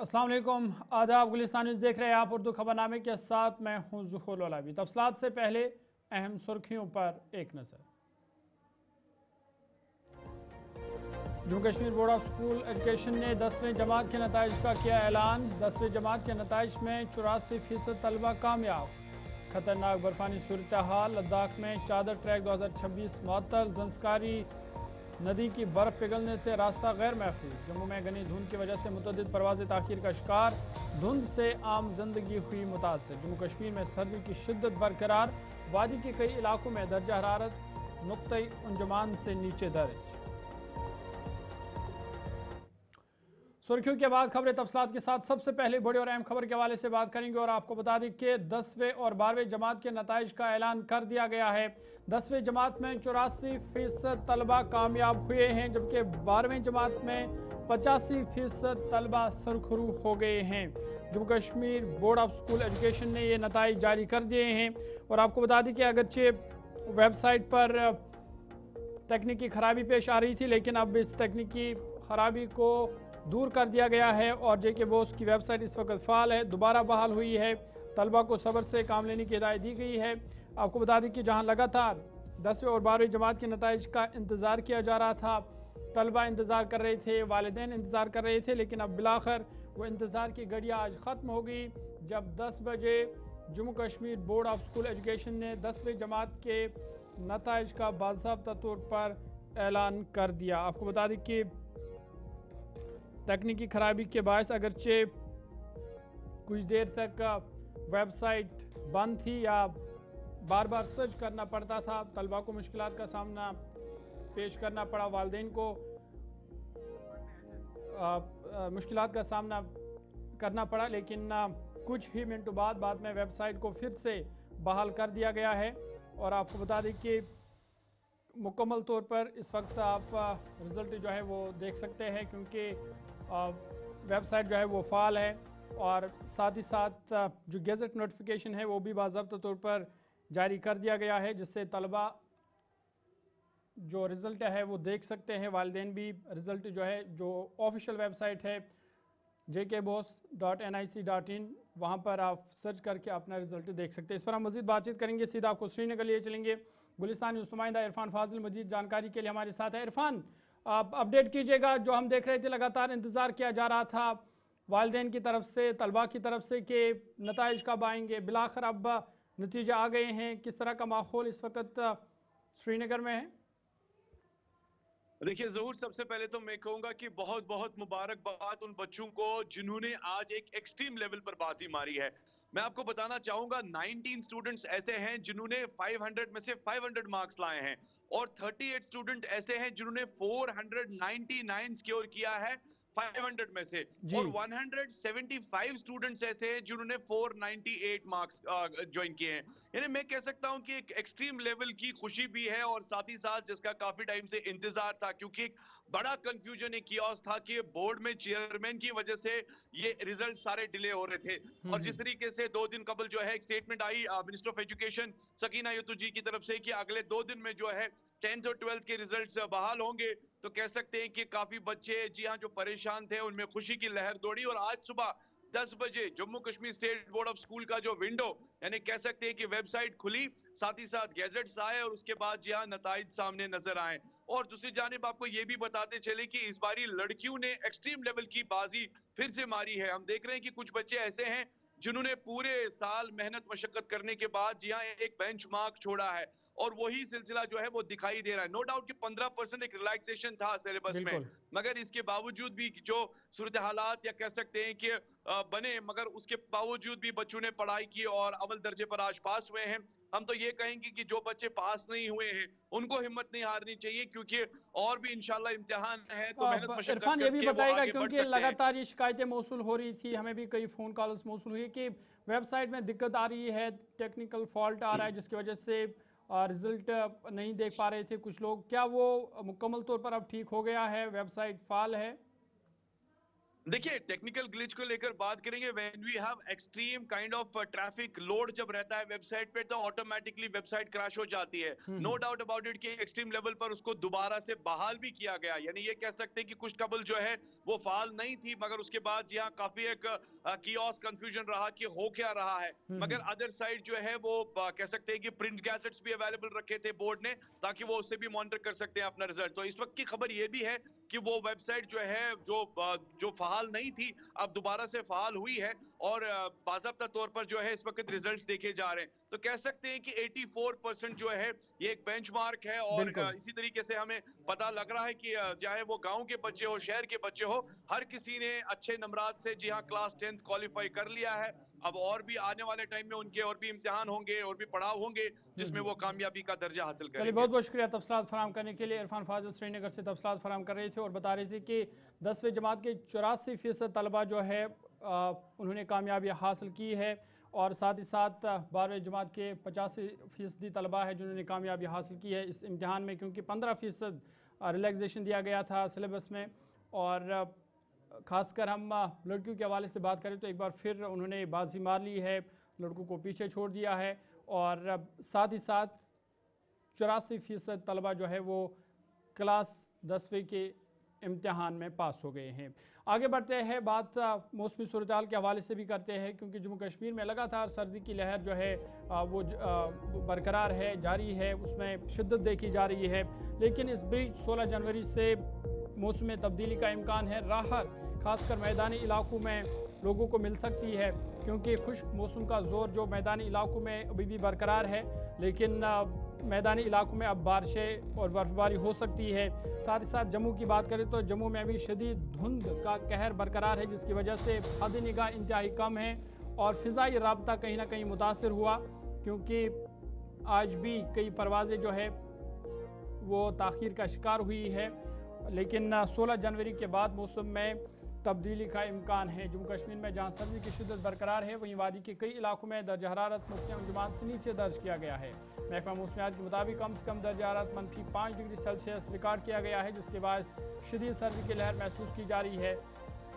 अस्सलाम वालेकुम, आदाब। गुलिस्तान न्यूज़ देख रहे हैं आप। उर्दू खबरनामे के साथ मैं हूं ज़ुहूर लौलावी। तफसीलात से पहले अहम सुर्खियों पर एक नज़र। Jammu Kashmir board of school education ने 10वीं जमात के नताइज का किया ऐलान। 10वीं जमात के नताइज में 84% तलबा कामयाब। खतरनाक बर्फानी सूरत हाल, लद्दाख में चादर ट्रैक 2026 मअतल। जंसकारी नदी की बर्फ पिघलने से रास्ता गैर महफूज। जम्मू में घनी धुंध की वजह से मुतअद्दिद परवाज़ें ताख़ीर का शिकार। धुंध से आम जिंदगी हुई मुतासर। जम्मू कश्मीर में सर्दी की शिद्दत बरकरार। वादी के कई इलाकों में दर्जा हरारत नुक्ते उंजमान से नीचे दर्ज। सुर्खियों के बाद खबरें तफसीलात के साथ। सबसे पहले बड़ी और अहम खबर के हवाले से बात करेंगे और आपको बता दें कि 10वें और 12वें जमात के नताइज का ऐलान कर दिया गया है। 10वें जमात में 84% तलबा कामयाब हुए हैं, जबकि 12वें जमात में 85% तलबा सरखरू हो गए हैं। Jammu Kashmir board of school education ने ये नताइज जारी कर दिए हैं। और आपको बता दें कि अगरचे वेबसाइट पर तकनीकी खराबी पेश आ रही थी, लेकिन अब इस तकनीकी खराबी को दूर कर दिया गया है और जेके बोस की वेबसाइट इस वक्त फ़ाल है, दोबारा बहाल हुई है। तलबा को सब्र से काम लेने की हिदायत दी गई है। आपको बता दें कि जहां लगातार 10वीं और 12वीं जमात के नताइज का इंतज़ार किया जा रहा था, तलबा इंतज़ार कर रहे थे, वालिदैन इंतज़ार कर रहे थे, लेकिन अब बिलाखिर वो इंतज़ार की घड़ियाँ आज ख़त्म हो गई, जब 10 बजे Jammu Kashmir board of school education ने 10वीं जमात के नताइज का बाज़ाब्ता तौर पर ऐलान कर दिया। आपको बता दें कि तकनीकी खराबी के बायस अगरचे कुछ देर तक वेबसाइट बंद थी या बार बार सर्च करना पड़ता था, तलबा को मुश्किलात का सामना पेश करना पड़ा, वालिदैन को मुश्किलात का सामना करना पड़ा, लेकिन कुछ ही मिनटों बाद में वेबसाइट को फिर से बहाल कर दिया गया है। और आपको बता दें कि मुकम्मल तौर पर इस वक्त आप रिज़ल्ट जो है वो देख सकते हैं, क्योंकि वेबसाइट जो है वो फ़ाल है। और साथ ही साथ जो गेज़ेट नोटिफिकेशन है वो भी बाज़ाब्ता तौर पर जारी कर दिया गया है, जिससे तलबा जो रिज़ल्ट है वो देख सकते हैं। वालिदैन भी रिज़ल्ट जो है, जो ऑफिशियल वेबसाइट है jkboss.nic.in, वहाँ पर आप सर्च करके अपना रिज़ल्ट देख सकते हैं। इस पर हम मज़ीद बातचीत करेंगे। सीधा आपको श्रीनगर लिए चलेंगे। गुलिस्तान न्यूज़ नुमाइंदा इरफान फाजिल मजीद जानकारी के लिए हमारे साथ है। इरफान, आप अपडेट कीजिएगा। जो हम देख रहे थे, लगातार इंतज़ार किया जा रहा था वालिदैन की तरफ से, तलबा की तरफ से कि नताइज कब आएंगे, बिलाखिर अब नतीजे आ गए हैं। किस तरह का माहौल इस वक्त श्रीनगर में है? देखिए ज़हूर, सबसे पहले तो मैं कहूंगा कि बहुत बहुत मुबारकबाद उन बच्चों को जिन्होंने आज एक एक्सट्रीम लेवल पर बाजी मारी है। मैं आपको बताना चाहूंगा 19 स्टूडेंट्स ऐसे हैं जिन्होंने 500 में से 500 मार्क्स लाए हैं और 38 स्टूडेंट ऐसे हैं जिन्होंने 499 स्कोर किया है 500 में से, जी और 175 स्टूडेंट्स ऐसे हैं जिन्होंने 498 मार्क्स ज्वाइन किए हैं। यानी मैं कह सकता हूं कि एक एक्सट्रीम लेवल की खुशी भी है और साथ ही साथ जिसका काफी टाइम से इंतजार था, क्योंकि एक बड़ा कंफ्यूजन, एक कियोस था कि बोर्ड में चेयरमैन की वजह से ये रिजल्ट सारे डिले हो रहे थे। और जिस तरीके से 2 दिन कबल जो है एक स्टेटमेंट आई minister of education Sakina Itoo की तरफ से कि अगले 2 दिन में जो है 10th और 12th के रिजल्ट्स बहाल होंगे, तो कह सकते हैं कि काफी बच्चे जी हाँ जो परेशान थे उनमें खुशी की लहर दौड़ी। और आज सुबह 10 बजे Jammu Kashmir state board of school का जो विंडो, यानी कह सकते हैं कि वेबसाइट खुली, साथ ही साथ गैजेट्स आए और उसके बाद जी हाँ नताइज सामने नजर आए। और दूसरी जानिब आपको ये भी बताते चले कि इस बारी लड़कियों ने एक्सट्रीम लेवल की बाजी फिर से मारी है। हम देख रहे हैं कि कुछ बच्चे ऐसे हैं जिन्होंने पूरे साल मेहनत मशक्कत करने के बाद जी हाँ एक बेंचमार्क छोड़ा है और वही सिलसिला जो है वो दिखाई दे रहा है। नो डाउट कि 15% एक रिलैक्सेशन था सिलेबस में, बिल्कुल। मगर इसके बावजूद भी जो सूरत हालात या कह सकते हैं कि बने, मगर उसके बावजूद भी बच्चों ने पढ़ाई की और अव्वल दर्जे पर आज पास हुए हैं। हम तो ये कहेंगे कि जो बच्चे पास नहीं हुए हैं उनको हिम्मत नहीं हारनी चाहिए, क्योंकि और भी इंशाल्लाह इम्तिहान है तो मेहनत मशक्कत इरफान, ये भी करके वो बताएगा, आगे बढ़ क्योंकि सकते हैं। लगातार ये शिकायतें मौसूल हो रही थी, हमें भी कई फ़ोन कॉल्स मौसूल हुई कि वेबसाइट में दिक्कत आ रही है, टेक्निकल फॉल्ट आ रहा है, जिसकी वजह से रिजल्ट नहीं देख पा रहे थे कुछ लोग। क्या वो मुकम्मल तौर पर अब ठीक हो गया है, वेबसाइट फाल है? देखिए, टेक्निकल ग्लिच को लेकर बात करेंगे। When we have extreme kind of traffic load जब रहता है वेबसाइट पे, तो ऑटोमेटिकली वेबसाइट क्रैश हो जाती है। नो डाउट अबाउट इट कि एक्सट्रीम लेवल पर उसको दोबारा से बहाल भी किया गया। यानी ये कह सकते हैं कि कुछ ट्रबल जो है वो फाल नहीं थी, मगर उसके बाद जी हाँ, काफी एक कियोस कंफ्यूजन रहा कि हो क्या रहा है। मगर अदर साइड जो है वो कह सकते हैं कि प्रिंट गैजेट्स भी अवेलेबल रखे थे बोर्ड ने, ताकि वो उससे भी मॉनिटर कर सकते हैं अपना रिजल्ट। तो इस वक्त की खबर ये भी है कि वो वेबसाइट जो है जो फहाल नहीं थी, अब दोबारा से फहाल हुई है, और बाकायदा तौर पर जो है इस वक्त रिजल्ट्स देखे जा रहे हैं। तो कह सकते हैं कि 84% जो है ये एक बेंचमार्क है। और बिल्कुल। इसी तरीके से हमें पता लग रहा है कि चाहे वो गांव के बच्चे हो, शहर के बच्चे हो, हर किसी ने अच्छे नंबरात से जी हाँ क्लास 10th क्वालिफाई कर लिया है। अब और भी आने वाले टाइम में उनके और भी इम्तिहान होंगे और भी पड़ाव होंगे, जिसमें वो कामयाबी का दर्जा हासिल चलिए, करेंगे। बहुत बहुत शुक्रिया तफसलात फराम करने के लिए। इरफान फाजिल श्रीनगर से तफसलात फराम कर रहे थे और बता रहे थे कि 10वीं जमात के 84% तलबा जो है उन्होंने कामयाबी हासिल की है, और साथ ही साथ 12वीं जमात के 85% तलबा है जिन्होंने कामयाबी हासिल की है इस इम्तिहान में, क्योंकि 15% रिलैक्सेशन दिया गया था सिलेबस में। और ख़ासकर हम लड़कियों के हवाले से बात करें तो एक बार फिर उन्होंने बाजी मार ली है, लड़कों को पीछे छोड़ दिया है। और साथ ही साथ 84% तलबा जो है वो क्लास 10वीं के इम्तिहान में पास हो गए हैं। आगे बढ़ते हैं, बात मौसमी सूरत के हवाले से भी करते हैं, क्योंकि जम्मू कश्मीर में लगातार सर्दी की लहर जो है वो बरकरार है, जारी है, उसमें शिद्दत देखी जा रही है। लेकिन इस बीच 16 जनवरी से मौसम में तब्दीली का इम्कान है। राहत खासकर मैदानी इलाकों में लोगों को मिल सकती है, क्योंकि खुश्क मौसम का जोर जो मैदानी इलाकों में अभी भी बरकरार है, लेकिन मैदानी इलाकों में अब बारिशें और बर्फबारी हो सकती है। साथ ही साथ जम्मू की बात करें तो जम्मू में अभी शदीद धुंध का कहर बरकरार है, जिसकी वजह से हद निगाह इंतहाई कम है और फ़िज़ाई राबता कहीं ना कहीं मुतासर हुआ, क्योंकि आज भी कई परवाज़ें जो है वो ताख़ीर का शिकार हुई है। लेकिन 16 जनवरी के बाद मौसम में तब्दीली का इम्कान है। जम्मू कश्मीर में जहां सर्दी की शिद्दत बरकरार है, वहीं वादी के कई इलाकों में दर्ज हरारत मुख्य अंजुमान से नीचे दर्ज किया गया है। महकमा मौसमियात के मुताबिक कम से कम दर्ज हरारत -5 डिग्री सेल्सियस रिकॉर्ड किया गया है, जिसके बाद शदीद सर्दी की लहर महसूस की जा रही है।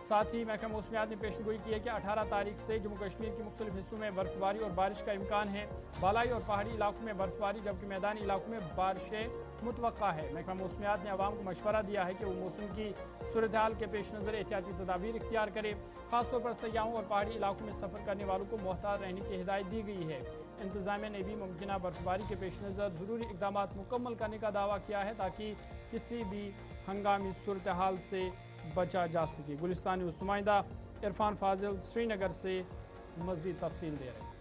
साथ ही महकमा मौसमियात ने पेशगोई की है कि 18 तारीख से जम्मू कश्मीर के मुख्तलिफ हिस्सों में बर्फबारी और बारिश का इम्कान है। बालाई और पहाड़ी इलाकों में बर्फबारी, जबकि मैदानी इलाकों में बारिशें मुतवक्का है। महकमा मौसमियात ने आवाम को मशवरा दिया है कि वो मौसम की सूरत हाल के पेश नज़र एहतियाती तदाबीर इख्तियार करे। खासतौर पर सयाहों और पहाड़ी इलाकों में सफ़र करने वालों को मोहतात रहने की हिदायत दी गई है। इंतज़ामिया ने भी मुमकिन बर्फबारी के पेश नज़र ज़रूरी इकदाम मुकम्मल करने का दावा किया है, ताकि किसी भी हंगामी सूरत हाल से बचा जा सके। गुलिस्तान न्यूज़ नुमाइंदा इरफान फाजिल श्रीनगर से मज़ीद तफसील दे रहे हैं।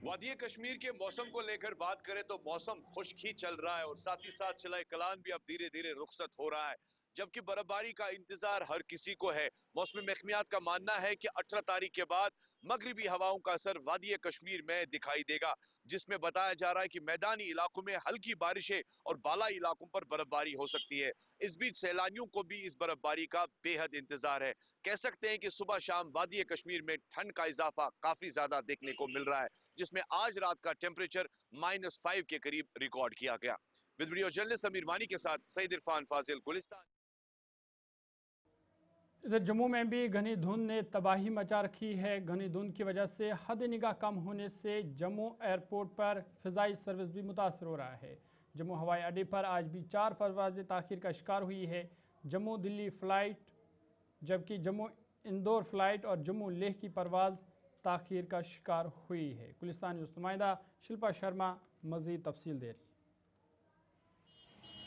वादी कश्मीर के मौसम को लेकर बात करें तो मौसम खुश्क ही चल रहा है, और साथ ही साथ चलाए कलान भी अब धीरे धीरे रुखसत हो रहा है, जबकि बर्फबारी का इंतजार हर किसी को है। मौसमी महकमियात का मानना है कि 18 तारीख के बाद मगरिबी हवाओं का असर वादी कश्मीर में दिखाई देगा, जिसमें बताया जा रहा है कि मैदानी इलाकों में हल्की बारिशें और बालाई इलाकों पर बर्फबारी हो सकती है। इस बीच सैलानियों को भी इस बर्फबारी का बेहद इंतजार है। कह सकते हैं कि सुबह शाम वादी कश्मीर में ठंड का इजाफा काफी ज्यादा देखने को मिल रहा है, जिसमें आज रात का टेम्परेचर -5 के करीब रिकॉर्ड किया गया। विद वीडियो जर्नलिस्ट समीर मानी के साथ सईद इरफान फाजिल, गुलिस्तान। इधर जम्मू में भी घनी धुंध ने तबाही मचा रखी है। घनी धुंध की वजह से हद निगाह कम होने से जम्मू एयरपोर्ट पर फ़िज़ाई सर्विस भी मुतासर हो रहा है। जम्मू हवाई अड्डे पर आज भी 4 परवाज़ें ताख़ीर का शिकार हुई है। जम्मू दिल्ली फ़्लाइट, जबकि जम्मू इंदौर फ़्लाइट और जम्मू लेह की परवाज़ ताख़ीर का शिकार हुई है। गुलिस्तान न्यूज़ नुमाइंदा शिल्पा शर्मा मज़ीद तफसील दे रही है।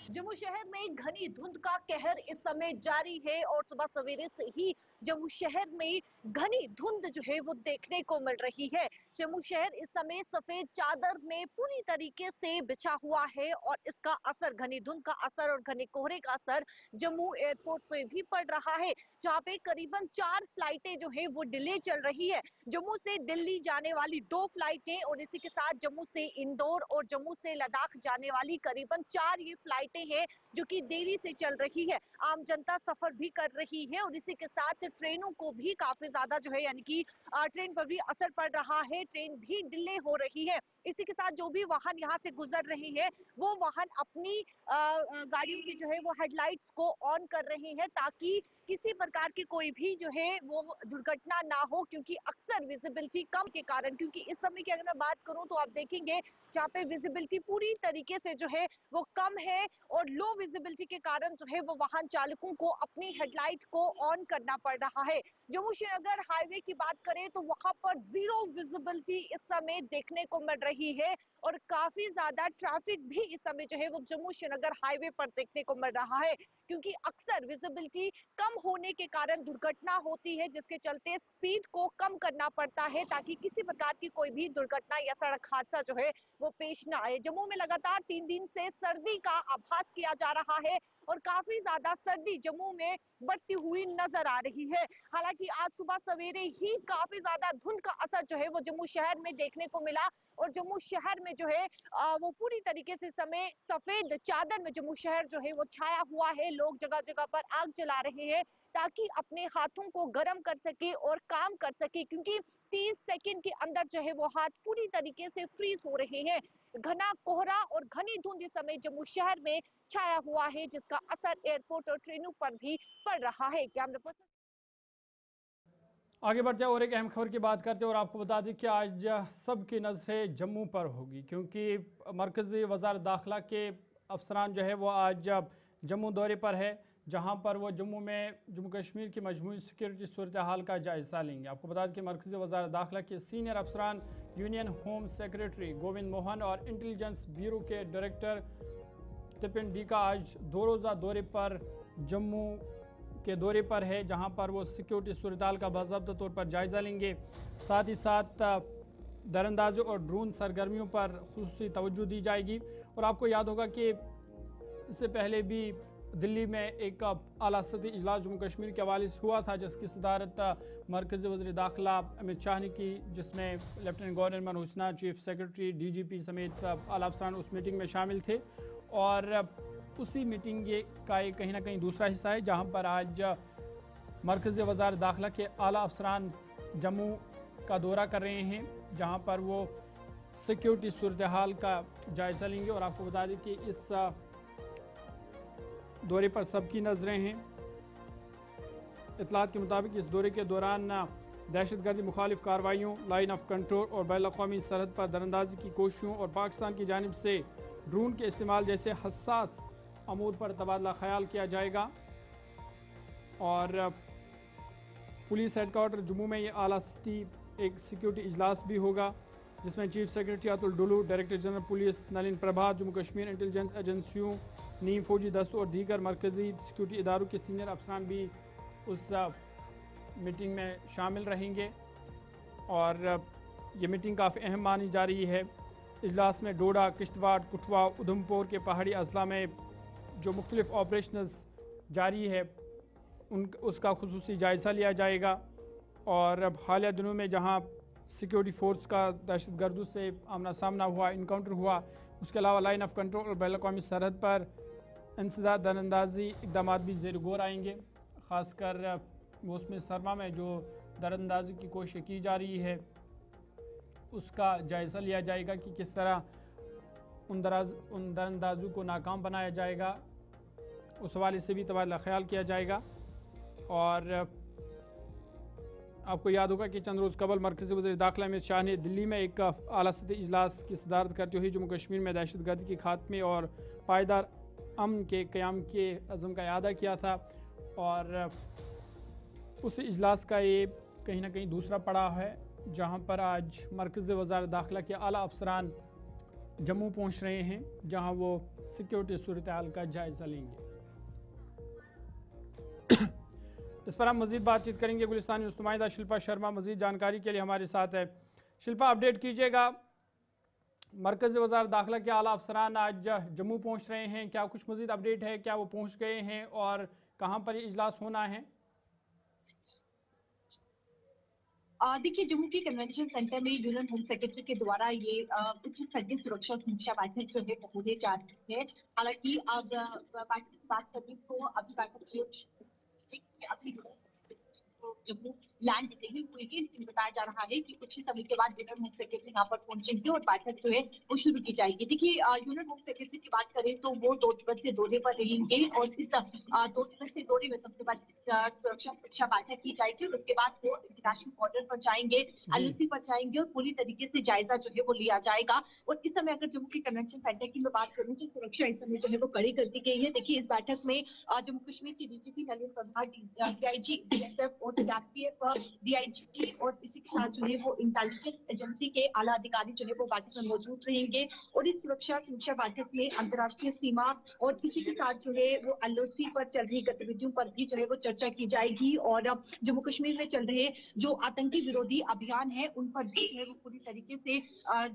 जम्मू शहर में घनी धुंध का कहर इस समय जारी है और सुबह सवेरे से ही जम्मू शहर में घनी धुंध जो है वो देखने को मिल रही है। जम्मू शहर इस समय सफेद चादर में पूरी तरीके से बिछा हुआ है और इसका असर, घनी धुंध का असर और घने कोहरे का असर जम्मू एयरपोर्ट पे भी पड़ रहा है, जहाँ पे करीबन 4 फ्लाइटें जो है वो डिले चल रही है। जम्मू से दिल्ली जाने वाली 2 फ्लाइटें और इसी के साथ जम्मू से इंदौर और जम्मू से लद्दाख जाने वाली करीबन 4 ये फ्लाइटें हैं जो कि देरी से चल रही है। आम जनता सफर भी कर रही है और इसी के साथ ट्रेनों को भी काफी ज्यादा जो है यानी कि ट्रेन पर भी असर पड़ रहा है, ट्रेन भी डिले हो रही है। इसी के साथ जो भी वाहन यहाँ से गुजर रहे हैं वो वाहन अपनी गाड़ियों की जो है वो हेडलाइट्स को ऑन कर रहे हैं ताकि किसी प्रकार की कोई भी जो है वो दुर्घटना ना हो, क्योंकि अक्सर विजिबिलिटी कम के कारण, क्योंकि इस समय की अगर मैं बात करूं तो आप देखेंगे जहाँ पे विजिबिलिटी पूरी तरीके से जो है वो कम है और लो विजिबिलिटी के कारण जो है वो वाहन चालकों को अपनी हेडलाइट को ऑन करना पड़ रहा है। जम्मू श्रीनगर हाईवे की बात करें तो वहां पर जीरो विजिबिलिटी इस समय देखने को मिल रही है और काफी ज्यादा ट्रैफिक भी इस समय जो है वो जम्मू श्रीनगर हाईवे पर देखने को मिल रहा है, क्योंकि अक्सर विजिबिलिटी कम होने के कारण दुर्घटना होती है, जिसके चलते स्पीड को कम करना पड़ता है ताकि किसी प्रकार की कोई भी दुर्घटना या सड़क हादसा जो है वो पेश ना आए। जम्मू में लगातार 3 दिन से सर्दी का आभास किया जा रहा है और काफी ज्यादा सर्दी जम्मू में बढ़ती हुई नजर आ रही है। हालांकि आज सुबह सवेरे ही काफी ज्यादा धुंध का असर जो है वो जम्मू शहर में देखने को मिला और जम्मू शहर में जो है वो पूरी तरीके से समय सफेद चादर में जम्मू शहर जो है वो छाया हुआ है। लोग जगह जगह पर आग जला रहे हैं ताकि अपने हाथों को गर्म कर सके और काम कर सके, क्योंकि 30 सेकंड के अंदर जो है वो हाथ पूरी तरीके से फ्रीज हो रहे हैं। घना कोहरा और घनी धुंध इस समय जम्मू शहर में छाया हुआ है, जिसका असर एयरपोर्ट और ट्रेनों पर भी पड़ रहा है। कैमरा पर्सन आगे बढ़ते हैं और एक अहम खबर की बात करते हैं और आपको बता दें कि आज सबकी नज़रें जम्मू पर होगी, क्योंकि मरकज़ी वज़ारत दाखिला के अफसरान जो है वो आज जम्मू दौरे पर है, जहां पर वो जम्मू में जम्मू कश्मीर की मजमूई सिक्योरिटी सूरत हाल का जायज़ा लेंगे। आपको बता दें कि मरकज़ी वज़ारत दाखिला के सीनियर अफसरान union home secretary Govind Mohan और इंटेलिजेंस ब्यूरो के डायरेक्टर तिपिन डी का आज 2 रोज़ा दौरे पर जम्मू के दौरे पर है, जहां पर वो सिक्योरिटी सूरत का बाज़ाब्ता तौर पर जायज़ा लेंगे। साथ ही साथ दरअंदाजी और ड्रोन सरगर्मियों पर खुसूसी तवज्जो दी जाएगी। और आपको याद होगा कि इससे पहले भी दिल्ली में एक आला सतही इजलास जम्मू कश्मीर के हवाले से हुआ था, जिसकी सदारत मरकज़ी वज़ीर दाखिला अमित शाह ने की, जिसमें lieutenant governor Manoj Sinha, chief secretary DGP समेत आला अफसरान उस मीटिंग में शामिल थे। और उसी मीटिंग का एक कहीं ना कहीं दूसरा हिस्सा है, जहां पर आज मरकज़ी वज़ारत दाखिला के आला अफसरान जम्मू का दौरा कर रहे हैं, जहां पर वो सिक्योरिटी सूरत हाल का जायज़ा लेंगे। और आपको बता दें कि इस दौरे पर सबकी नज़रें हैं। इतलात के मुताबिक इस दौरे के दौरान दहशतगर्दी मुखालिफ कार्रवाइयों, लाइन ऑफ कंट्रोल और बैनुल-अक़वामी सरहद पर दरअंदाजी की कोशिशों और पाकिस्तान की जानिब से ड्रोन के इस्तेमाल जैसे हसास अमूर पर तबादला ख्याल किया जाएगा। और पुलिस हेडक्वार्टर जम्मू में ये आला सतही एक सिक्योरिटी इजलास भी होगा, जिसमें chief secretary Atul Dulloo, director general police Nalin Prabhat, Jammu Kashmir intelligence एजेंसियों, नीम फौजी दस्तों और दीगर मरकज़ी सिक्योरिटी इदारों के सीनियर अफसरान भी उस मीटिंग में शामिल रहेंगे। और ये मीटिंग काफ़ी अहम मानी जा रही है। इजलास में डोडा, किश्तवाड़, कुठवा, उधमपुर के पहाड़ी अजला में जो मुख्तलिफ ऑपरेशनस जारी है उसका खुसूसी जायज़ा लिया जाएगा। और अब हालिया दिनों में जहां सिक्योरिटी फोर्स का दहशतगर्दों से आमना सामना हुआ, इनकाउंटर हुआ, उसके अलावा लाइन ऑफ कंट्रोल और बैनुल-अक़वामी सरहद पर इंसदाद दरअंदाजी इक़दाम भी ज़ेर गौर आएंगे। ख़ासकर मौसम सरमा में जो दरअंदाजी की कोशिश की जा रही है उसका जायज़ा लिया जाएगा कि किस तरह उन दरअंदाजों को नाकाम बनाया जाएगा, उस हवाले से भी तबादला ख्याल किया जाएगा। और आपको याद होगा कि चंद रोज़ कबल मरकज़ी वज़ीर दाखिला अमित शाह ने दिल्ली में एक आला सतही इजलास की सदारत करते हुए जम्मू कश्मीर में दहशतगर्दी के खात्मे और पायदार अमन के क़याम के अज़म का इआदा किया था। और उस इजलास का ये कहीं ना कहीं दूसरा पड़ाव है, जहां पर आज मरकज़ी वज़ारत दाखिला के आला अफसरान जम्मू पहुंच रहे हैं, जहां वो सिक्योरिटी सूरत हाल का जायज़ा लेंगे। इस पर हम मज़ीद बातचीत करेंगे। गुलिस्तानी नुमाइंदा शिल्पा शर्मा मज़ीद जानकारी के लिए हमारे साथ है। शिल्पा, अपडेट कीजिएगा, मरकज़ी वज़ारत दाखिला के आला अफसरान आज जम्मू पहुंच रहे हैं, क्या कुछ मज़ीद अपडेट है, क्या वो पहुंच गए हैं और कहाँ पर इजलास होना है? देखिए, जम्मू के कन्वेंशन सेंटर में यूनियन होम सेक्रेटरी के द्वारा ये उच्च स्तरीय सुरक्षा समीक्षा बैठक जो है होने जा रही है। हालांकि अब बैठक की बात करें तो अभी बैठक अभी जम्मू लैंड नहीं हुई है, लेकिन बताया जा रहा है कि कुछ ही समय के बाद यूनियन होम सेक्रेटरी यहाँ पर पहुंचेंगे और बैठक जो है वो शुरू की जाएगी। देखिए, यूनियन होम सेक्रेटरी की बात करें तो वो 2 दिवसीय दौरे पर रहेंगे और इस 2 दिवसीय दौरे में सबसे पहले सुरक्षा समीक्षा बैठक की जाएगी और उसके बाद वो इंटरनेशनल बॉर्डर पर जाएंगे, जी एलओसी पर जाएंगे और पूरी तरीके से जायजा जो है वो लिया जाएगा। और इस समय अगर जम्मू के कन्वेंशन सेंटर की मैं बात करूं तो सुरक्षा इस समय जो है वो कड़ी कर दी गई है। देखिए, इस बैठक में जम्मू कश्मीर की डीजीपी नलिन प्रभात, डीआईजी, डीएसएफ और सीआरपीएफ, डीआईजी और इसी के साथ जो है वो इंटेलिजेंस एजेंसी के आला अधिकारी जो है वो बैठक में मौजूद रहेंगे। और इस सुरक्षा समीक्षा बैठक में अंतर्राष्ट्रीय सीमा और इसी के साथ जो है वो एलओसी पर चल रही गतिविधियों पर भी जो है वो चर्चा की जाएगी और जम्मू कश्मीर में चल रहे जो आतंकी विरोधी अभियान है उन पर भी जो है वो पूरी तरीके से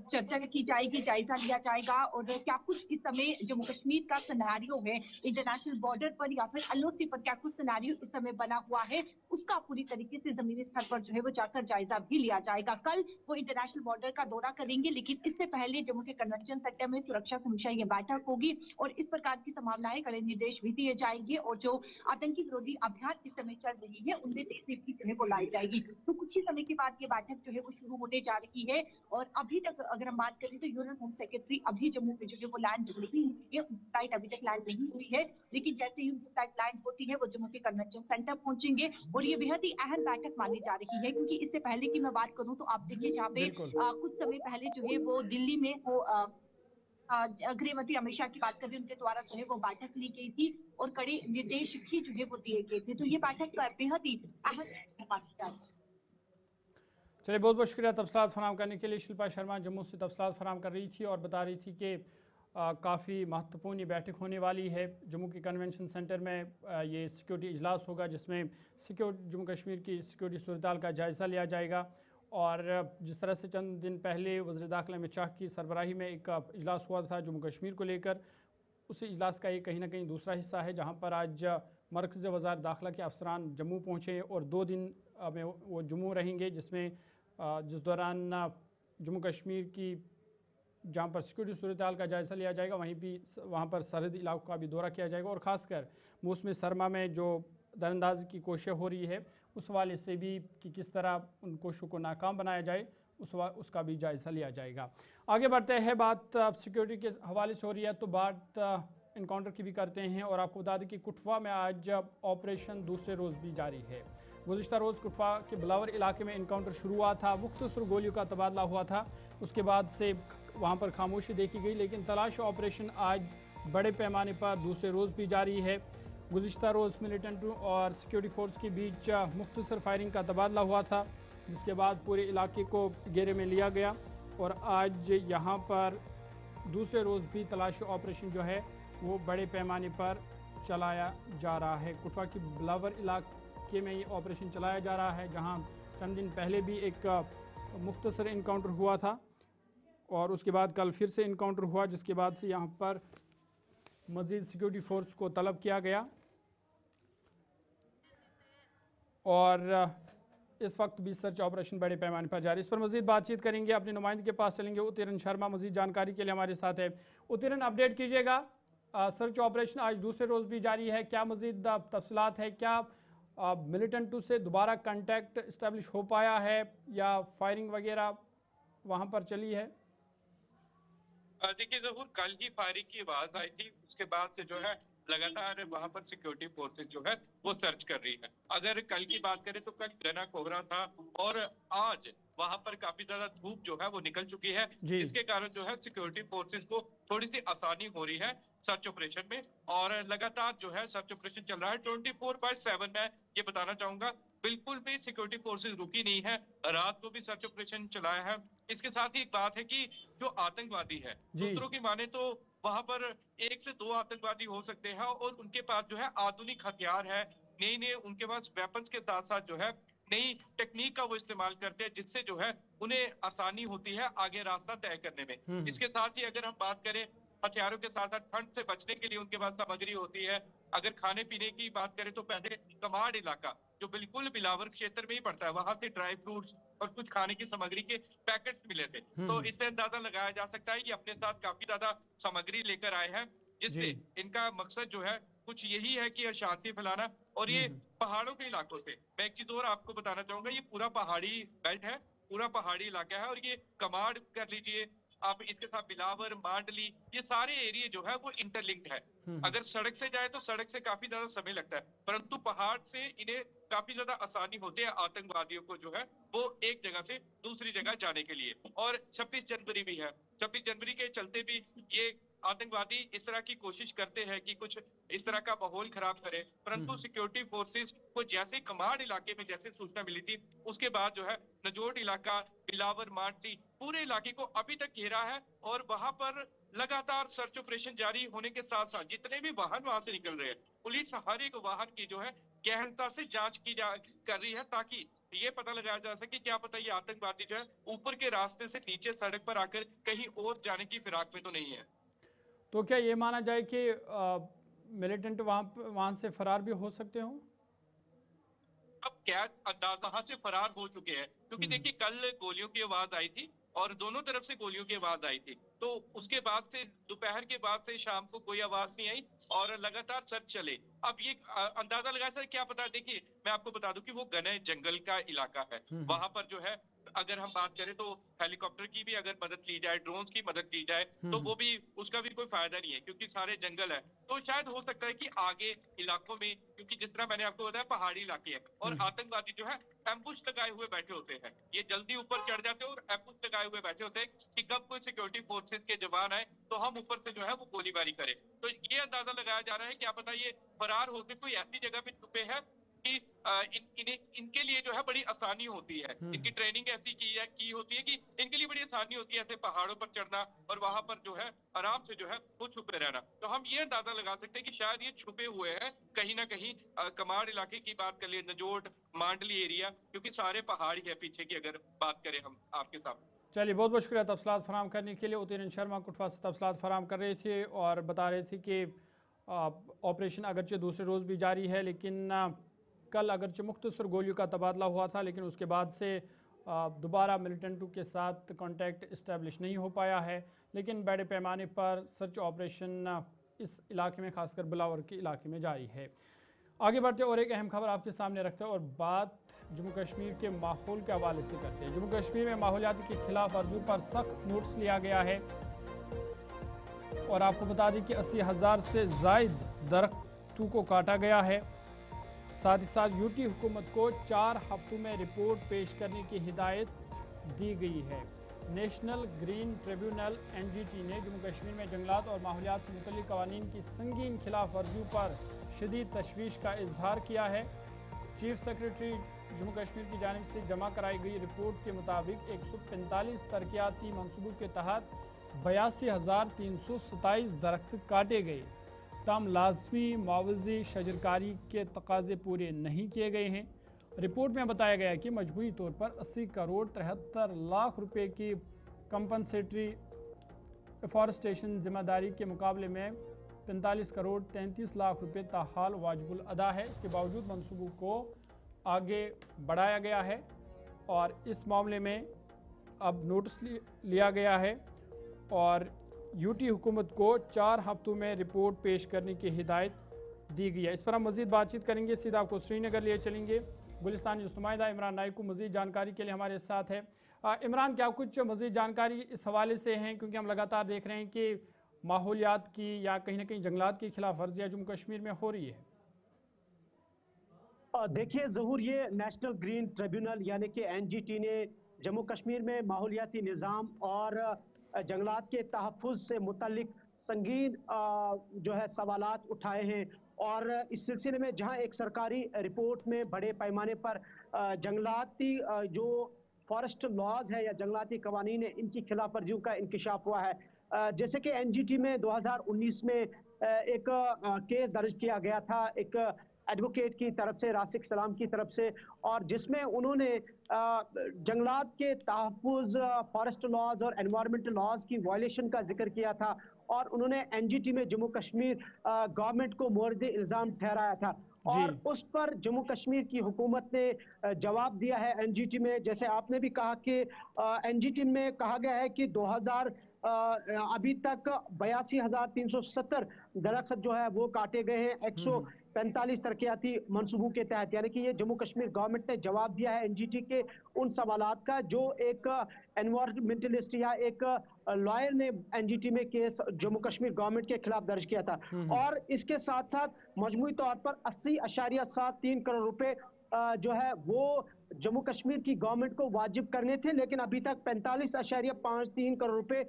चर्चा की जाएगी, जायजा लिया जाएगा। और क्या कुछ इस समय जम्मू कश्मीर का सिनेरियो है इंटरनेशनल बॉर्डर पर या फिर एलओसी पर, क्या कुछ सिनेरियो इस समय बना हुआ है, उसका पूरी तरीके से जमीनी स्तर पर जो है वो जाकर जायजा भी लिया जाएगा। कल वो इंटरनेशनल बॉर्डर का दौरा करेंगे, लेकिन इससे पहले जम्मू के कन्वेंशन सेंटर में सुरक्षा समीक्षा ये बैठक होगी और इस प्रकार की संभावनाएं, कड़े निर्देश भी दिए जाएंगे और जो आतंकी विरोधी अभियान इस समय चल रही है उनमें तेजी भी जो है वो लाई जाएगी। तो कुछ ही समय के बाद ये बैठक जो है वो शुरू होने जा रही है और अभी तक अगर हम बात करें तो यूनियन होम सेक्रेटरी अभी जम्मू में जो है वो लैंड नहीं हुई है, फ्लाइट अभी तक लैंड नहीं हुई है, लेकिन जैसे ही उनकी फ्लाइट लैंड होती है वो जम्मू के कन्वेंशन सेंटर पहुंचेंगे और ये बेहद ही अहम बैठक मानी जा रही है। क्योंकि इससे पहले की मैं बात करूं तो आप देखिए, जहाँ पे बिल्कुल। कुछ समय पहले जो है वो दिल्ली में वो गृह मंत्री अमित शाह की बात करें, उनके द्वारा जो है वो बैठक ली गई थी और कड़े निर्देश भी जो है वो दिए गए थे। तो ये बैठक बेहद ही अहम मानी जा रही है। चलिए, बहुत बहुत शुक्रिया तफसीलात फराम करने के लिए। शिल्पा शर्मा जम्मू से तफसीलात फराम कर रही थी और बता रही थी कि काफ़ी महत्वपूर्ण ये बैठक होने वाली है। जम्मू के कन्वेंशन सेंटर में ये सिक्योरिटी इजलास होगा जिसमें जम्मू कश्मीर की सिक्योरिटी सूरत का जायज़ा लिया जाएगा। और जिस तरह से चंद दिन पहले वज़ीर दाखिला अमित शाह की सरबराही में एक इजलास हुआ था जम्मू कश्मीर को लेकर, उस इजलास का ये कहीं ना कहीं दूसरा हिस्सा है जहाँ पर आज मरकज़ वज़ारत दाखिला के अफसरान जम्मू पहुँचे और 2 दिन में वो जम्मू रहेंगे, जिस दौरान जम्मू कश्मीर की जहाँ पर सिक्योरिटी सूरत हाल का जायज़ा लिया जाएगा, वहाँ पर सरहदी इलाकों का भी दौरा किया जाएगा और ख़ासकर मौसम सरमा में जो दरअंदाजी की कोशिश हो रही है उस हवाले से भी कि किस तरह उन कोशिशों को नाकाम बनाया जाए उसका भी जायज़ा लिया जाएगा। आगे बढ़ते हैं, बात अब सिक्योरिटी के हवाले से हो रही है तो बात इनकाउंटर की भी करते हैं और आपको बता दें कि कुटवा में आज ऑपरेशन दूसरे रोज़ भी जारी है। गुज़िश्ता रोज़ कुटवा के बिलावर इलाके में इनकाउंटर शुरू हुआ था, मुख्तसर गोलियों का तबादला हुआ था, उसके बाद से वहाँ पर खामोशी देखी गई, लेकिन तलाश ऑपरेशन आज बड़े पैमाने पर दूसरे रोज़ भी जारी है। गुज़िश्ता रोज़ मिलिटेंट और सिक्योरिटी फोर्स के बीच मुख्तसर फायरिंग का तबादला हुआ था, जिसके बाद पूरे इलाके को घेरे में लिया गया और आज यहाँ पर दूसरे रोज़ भी तलाशी ऑपरेशन जो है वो बड़े पैमाने पर चलाया जा रहा है। कुटवा की बिलावर इलाके में ये ऑपरेशन चलाया जा रहा है, जहाँ चंद दिन पहले भी एक मुख्तसर इनकाउंटर हुआ था और उसके बाद कल फिर से इनकाउंटर हुआ, जिसके बाद से यहाँ पर मज़ीद सिक्योरिटी फोर्स को तलब किया गया और इस वक्त भी सर्च ऑपरेशन बड़े पैमाने पर जारी। इस पर मज़ीद बातचीत करेंगे, अपने नुमाइंदे के पास चलेंगे। उत्तीर्ण शर्मा मज़ीद जानकारी के लिए हमारे साथ है। उत्तीर्ण, अपडेट कीजिएगा, सर्च ऑपरेशन आज दूसरे रोज़ भी जारी है, क्या मज़ीद तफसीलात है, क्या मिलिटेंट टू से दोबारा कांटेक्ट इस्टेब्लिश हो पाया है या फायरिंग वगैरह वहाँ पर चली है? देखिए ज़हूर, कल ही फायरिंग की आवाज आई थी, उसके बाद से जो है लगातार वहाँ पर सिक्योरिटी फोर्सेज जो है वो सर्च कर रही है। अगर कल की बात करें तो कल घना कोहरा था और आज वहाँ पर काफी ज्यादा धूप जो है वो निकल चुकी है, जिसके कारण जो है सिक्योरिटी फोर्सेज को थोड़ी सी आसानी हो रही है सर्च ऑपरेशन में और लगातार जो है सर्च ऑपरेशन चल रहा है 24/7। मैं ये बताना चाहूंगा बिल्कुल भी सिक्योरिटी फोर्सेज रुकी नहीं है, रात को भी सर्च ऑपरेशन चलाया है। इसके साथ ही एक बात है कि जो आतंकवादी है, सूत्रों की माने तो वहां पर 1 से 2 आतंकवादी हो सकते हैं और उनके पास जो है आधुनिक हथियार है, नए उनके पास वेपन्स के साथ साथ जो है नई टेक्निक का वो इस्तेमाल करते हैं, जिससे जो है उन्हें आसानी होती है आगे रास्ता तय करने में। इसके साथ ही अगर हम बात करें हथियारों के साथ साथ ठंड से बचने के लिए उनके पास सामग्री होती है। अगर खाने पीने की बात करें तो पहले कमाड़ इलाका जो बिल्कुल बिलावर क्षेत्र में ही पड़ता है, वहां से ड्राई फ्रूट्स और कुछ खाने की सामग्री के पैकेट्स मिले थे, तो इससे अंदाजा लगाया जा सकता है कि अपने साथ काफी ज्यादा सामग्री लेकर आए हैं, जिससे इनका मकसद जो है कुछ यही है कि अशांति फैलाना। और ये पहाड़ों के इलाकों से मैं एक चीज और आपको बताना चाहूंगा, ये पूरा पहाड़ी बेल्ट है, पूरा पहाड़ी इलाका है, और ये कमाड़ कर लीजिए आप, इसके साथ बिलावर, मांडली, ये सारे एरिया जो है वो इंटरलिंक्ड है। अगर सड़क से जाए तो सड़क से काफी ज्यादा समय लगता है, परंतु पहाड़ से इन्हें काफी ज्यादा आसानी होती है आतंकवादियों को जो है वो एक जगह से दूसरी जगह जाने के लिए। और 26 जनवरी भी है, 26 जनवरी के चलते भी ये आतंकवादी इस तरह की कोशिश करते हैं कि कुछ इस तरह का माहौल खराब करे, परंतु सिक्योरिटी फोर्सेस को जैसे कमाड़ इलाके में जैसे सूचना मिली थी, उसके बाद जो है नजोट इलाका, बिलावर, मांडली, पूरे इलाके को अभी तक घेरा है। और वहां पर लगातार सर्च ऑपरेशन जारी होने के साथ साथ जितने भी वाहन वहां से निकल रहे हैं, पुलिस हर एक वाहन की जो है गहनता से जांच कर रही है, ताकि ये पता लगाया जा सके क्या पता ये आतंकवादी जो है ऊपर के रास्ते से नीचे सड़क पर आकर कहीं और जाने की फिराक में तो नहीं है। तो क्या ये माना जाए कि मिलिटेंट वहां से फरार भी हो सकते हो? अब क्या कहां से फरार हो चुके हैं, क्योंकि देखिए कल गोलियों की आवाज आई थी और दोनों तरफ से गोलियों की आवाज आई थी, तो उसके बाद से दोपहर के बाद से शाम को कोई आवाज नहीं आई और लगातार सर्च चले। अब ये अंदाजा लगा सर क्या पता, देखिए मैं आपको बता दूं कि वो घने जंगल का इलाका है, वहां पर जो है अगर हम बात करें तो हेलीकॉप्टर की भी अगर मदद ली जाए, ड्रोन्स की मदद ली जाए, तो वो भी उसका भी कोई फायदा नहीं है, क्योंकि सारे जंगल है। तो शायद हो सकता है कि आगे इलाकों में, क्योंकि जिस तरह मैंने आपको बताया पहाड़ी इलाके हैं और आतंकवादी जो है एम्बुश लगाए हुए बैठे होते हैं, ये जल्दी ऊपर चढ़ जाते हैं और एम्बुश लगाए हुए बैठे होते हैं कि कब कोई सिक्योरिटी फोर्सेस के जवान आए तो हम ऊपर से जो है वो गोलीबारी करें। तो ये अंदाजा लगाया जा रहा है क्या पता ये फरार होकर कोई ऐसी जगह पे छुपे हैं कि इनके लिए जो है बड़ी आसानी होती है, इनकी ट्रेनिंग ऐसी की होती है कि इनके लिए बड़ी आसानी होती है ऐसे पहाड़ों पर चढ़ना और वहां पर जो है आराम से जो है वो छुपे रहना। तो हम ये अंदाजा लगा सकते हैं कि शायद ये छुपे हुए हैं कहीं ना कहीं कमाड़ इलाके की बात कर लिए, नजोट, मांडली एरिया, क्योंकि सारे पहाड़ी है पीछे की अगर बात करें हम आपके साथ। चलिए, बहुत बहुत शुक्रिया तफसीलात फराम करने के लिए। उत्तीर्ण शर्मा कुटवा से तफसीलात फराम कर रहे थे और बता रहे थे कि ऑपरेशन अगरचे दूसरे रोज़ भी जारी है, लेकिन कल अगरचे मुख्तसर गोलियों का तबादला हुआ था, लेकिन उसके बाद से दोबारा मिलिटेंटों के साथ कांटेक्ट इस्टेब्लिश नहीं हो पाया है। लेकिन बड़े पैमाने पर सर्च ऑपरेशन इस इलाके में, खासकर बिलावर के इलाके में जारी है। आगे बढ़ते और एक अहम खबर आपके सामने रखते हैं और बात जम्मू कश्मीर के माहौल के हवाले से करते हैं। जम्मू कश्मीर में माहौलियाती की खिलाफ वर्जियों पर सख्त नोटिस लिया गया है और आपको बता दें कि 80,000 से जायद दरख्तों को काटा गया है। साथ ही साथ यूटी हुकूमत को 4 हफ्तों में रिपोर्ट पेश करने की हिदायत दी गई है। नेशनल ग्रीन ट्रिब्यूनल NGT ने जम्मू कश्मीर में जंगलात और माहौलियात से मुतल्लिक कवानीन की संगीन खिलाफ वर्जियों पर शदीद तशवीश का इजहार किया है। चीफ सेक्रेटरी जम्मू कश्मीर की जानिब से जमा कराई गई रिपोर्ट के मुताबिक 145 तरक्याती मनसूबों के तहत 82,327 दरख्त काटे गए। तमाम लाजमी मुआवजे शजरकारी के तकाजे पूरे नहीं किए गए हैं। रिपोर्ट में बताया गया कि मजमूई तौर पर 80 करोड़ 73 लाख रुपए की कंपनसेटरी एफॉरेस्टेशन जिम्मेदारी के मुकाबले में 45 करोड़ 33 लाख रुपए ताहाल वाजिबुल अदा है। इसके बावजूद मनसूबों को आगे बढ़ाया गया है और इस मामले में अब नोटिस लिया गया है और यूटी हुकूमत को 4 हफ्तों में रिपोर्ट पेश करने की हिदायत दी गई है। इस पर हम मज़ीद बातचीत करेंगे। सीधा आपको श्रीनगर लिए चलेंगे। गुलिस्तानी नुमाइंदा इमरान नाइक को मज़ीद जानकारी के लिए हमारे साथ है। इमरान, क्या कुछ मज़ीद जानकारी इस हवाले से हैं, क्योंकि हम लगातार देख रहे हैं कि माहौलियात की या कहीं ना कहीं जंगलात की खिलाफ वर्जियाँ जम्मू कश्मीर में हो रही है। देखिए ज़हूर, ये नेशनल ग्रीन ट्रिब्यूनल यानी कि NGT ने जम्मू कश्मीर में माहौलियाती निज़ाम और जंगलात के तहफ़्फ़ुज़ से मुतल्लिक संगीन जो है सवालात उठाए हैं और इस सिलसिले में जहां एक सरकारी रिपोर्ट में बड़े पैमाने पर जंगलाती जो फॉरेस्ट लॉज है या जंगलाती कवानीन है इनकी खिलाफ वर्जियों का इंकिशाफ हुआ है। जैसे कि NGT में 2019 में एक केस दर्ज किया गया था एक एडवोकेट की तरफ से, रासिक सलाम की तरफ से, और जिसमें उन्होंने जंगलात के तहफ़्फ़ुज़, फॉरेस्ट लॉज और एनवायरमेंटल लॉज की वायलेशन का जिक्र किया था और उन्होंने NGT में जम्मू कश्मीर गवर्नमेंट को मोर्द इल्ज़ाम ठहराया था और उस पर जम्मू कश्मीर की हुकूमत ने जवाब दिया है। NGT में, जैसे आपने भी कहा कि NGT में कहा गया है कि अभी तक 82,370 दरख्त जो है वो काटे गए हैं 145 तरक्याती मंसूबों के तहत। यानी कि ये जम्मू कश्मीर गवर्नमेंट ने जवाब दिया है एनजीटी के उन सवालात का जो एक एनवायरमेंटलिस्ट या एक लॉयर ने एनजीटी में केस जम्मू कश्मीर गवर्नमेंट के खिलाफ दर्ज किया था। और इसके साथ साथ मजमूई तौर पर 80.73 करोड़ रुपए जो है वो जम्मू कश्मीर की गवर्नमेंट को वाजिब करने थे, लेकिन अभी तक 45.53 करोड़ रुपए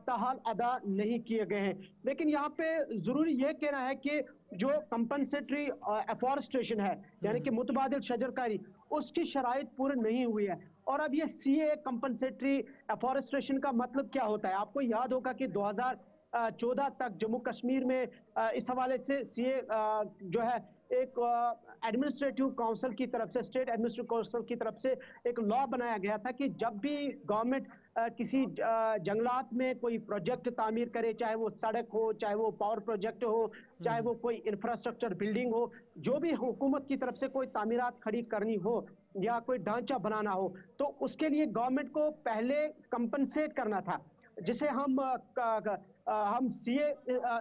ताहाल अदा नहीं किए गए हैं। लेकिन यहाँ पे जरूरी ये कहना है कि जो कंपनसेटरी एफॉरेस्ट्रेशन है यानी कि मुतबादिल शजरकारी, उसकी शराइत पूरी नहीं हुई है। और अब ये सीए कंपनसेटरी एफॉरेस्ट्रेशन का मतलब क्या होता है? आपको याद होगा कि 2014 तक जम्मू कश्मीर में इस हवाले से सीए जो है एक एडमिनिस्ट्रेटिव काउंसिल की तरफ से, स्टेट एडमिनिस्ट्रेटिव काउंसिल की तरफ से एक लॉ बनाया गया था कि जब भी गवर्नमेंट किसी जंगलात में कोई प्रोजेक्ट तामीर करे, चाहे वो सड़क हो, चाहे वो पावर प्रोजेक्ट हो, चाहे वो कोई इंफ्रास्ट्रक्चर बिल्डिंग हो, जो भी हुकूमत की तरफ से कोई तामीरात खड़ी करनी हो या कोई ढांचा बनाना हो, तो उसके लिए गवर्नमेंट को पहले कंपनसेट करना था, जिसे हम सीए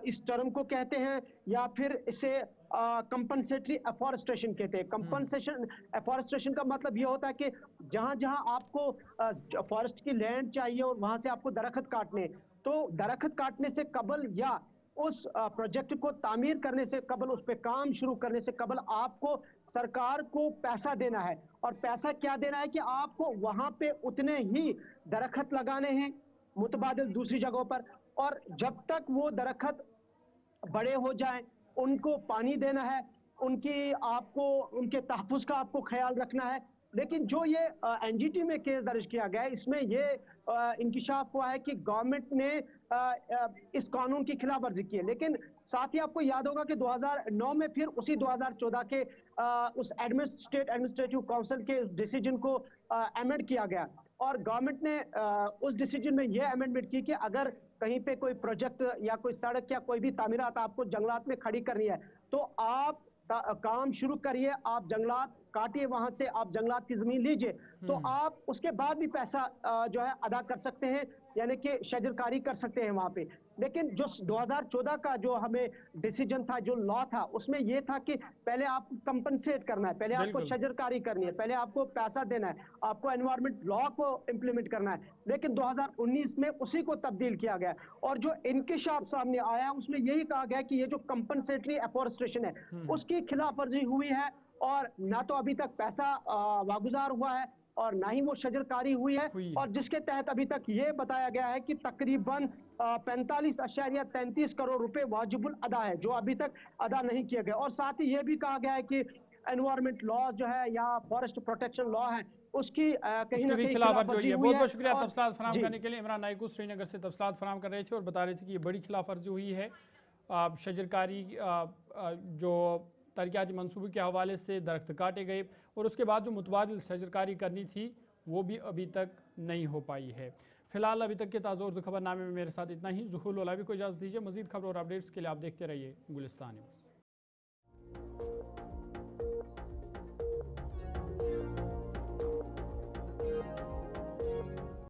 इस टर्म को कहते हैं या फिर इसे कंपनसेटरी एफॉरेस्ट्रेशन कहते हैं। कंपनसेशन एफॉरेस्ट्रेशन का मतलब ये होता है कि जहां जहां आपको फॉरेस्ट की लैंड चाहिए और वहां से आपको दरख्त काटने, तो दरख्त काटने से कबल या उस प्रोजेक्ट को तामीर करने से कबल, उस पे काम शुरू करने से कबल आपको सरकार को पैसा देना है। और पैसा क्या देना है कि आपको वहां पे उतने ही दरख्त लगाने हैं मुतबादिल दूसरी जगहों पर, और जब तक वो दरख्त बड़े हो जाएं उनको पानी देना है, उनके तहफ़्फ़ुज़ का आपको ख्याल रखना है। लेकिन जो ये एनजीटी में केस दर्ज किया गया है, इसमें ये इंकिशाफ हुआ है कि गवर्नमेंट ने इस कानून की खिलाफ वर्जी की है। लेकिन साथ ही आपको याद होगा कि 2009 में फिर उसी 2014 के उस स्टेट एडमिनिस्ट्रेटिव काउंसिल के डिसीजन को अमेंड किया गया, और गवर्नमेंट ने उस डिसीजन में यह अमेंडमेंट की कि अगर कहीं पे कोई प्रोजेक्ट या कोई सड़क या कोई भी तामीरात आपको जंगलात में खड़ी करनी है, तो आप काम शुरू करिए, आप जंगलात काटिए, वहां से आप जंगलात की जमीन लीजिए, तो आप उसके बाद भी पैसा जो है अदा कर सकते हैं, यानी कि शजरकारी कर सकते हैं वहां पे। लेकिन जो 2014 का जो हमें डिसीजन था, जो लॉ था, उसमें यह था कि पहले आपको कंपनसेट करना है, पहले आपको शजरकारी करनी है, पहले आपको पैसा देना है, आपको एनवायरमेंट लॉ को इंप्लीमेंट करना है। लेकिन 2019 में उसी को तब्दील किया गया, और जो इंकिशाफ सामने आया उसमें यही कहा गया कि ये जो कंपनसेटरी एफॉरेस्ट्रेशन है उसकी खिलाफ वर्जी हुई है, और ना तो अभी तक पैसा वागुजार हुआ है और ना ही वो शजरकारी हुई है, और जिसके तहत अभी तक ये बताया गया है कि तकरीबन 45.33 करोड़ रुपए वाजिबुल अदा है, जो अभी तक अदा नहीं किए गए। और साथ ही ये भी कहा गया है कि एनवायरमेंट लॉ जो है या फॉरेस्ट प्रोटेक्शन लॉ है उसकी कहीं ना कहीं खिलाफवर्जी हुई है। बहुत बहुत शुक्रिया तफसीलात फराहम करने के लिए। इमरान नाइकू श्रीनगर से तफसीलात फराहम कर रहे थे और बता रहे थे कि ये बड़ी खिलाफवर्जी हुई है। शजरकारी जो तरक्याती मंसूबे के हवाले से दरख्त काटे गए, और उसके बाद जो मुतबादिल शजरकारी करनी थी वो भी अभी तक नहीं हो पाई है। फिलहाल अभी तक के ताज़ा उर्दू खबरनामे में मेरे साथ इतना ही। ज़ुहूल ओलावी को इजाज़त दीजिए। मज़ीद खबर और अपडेट्स के लिए आप देखते रहिए गुलिस्तान न्यूज़।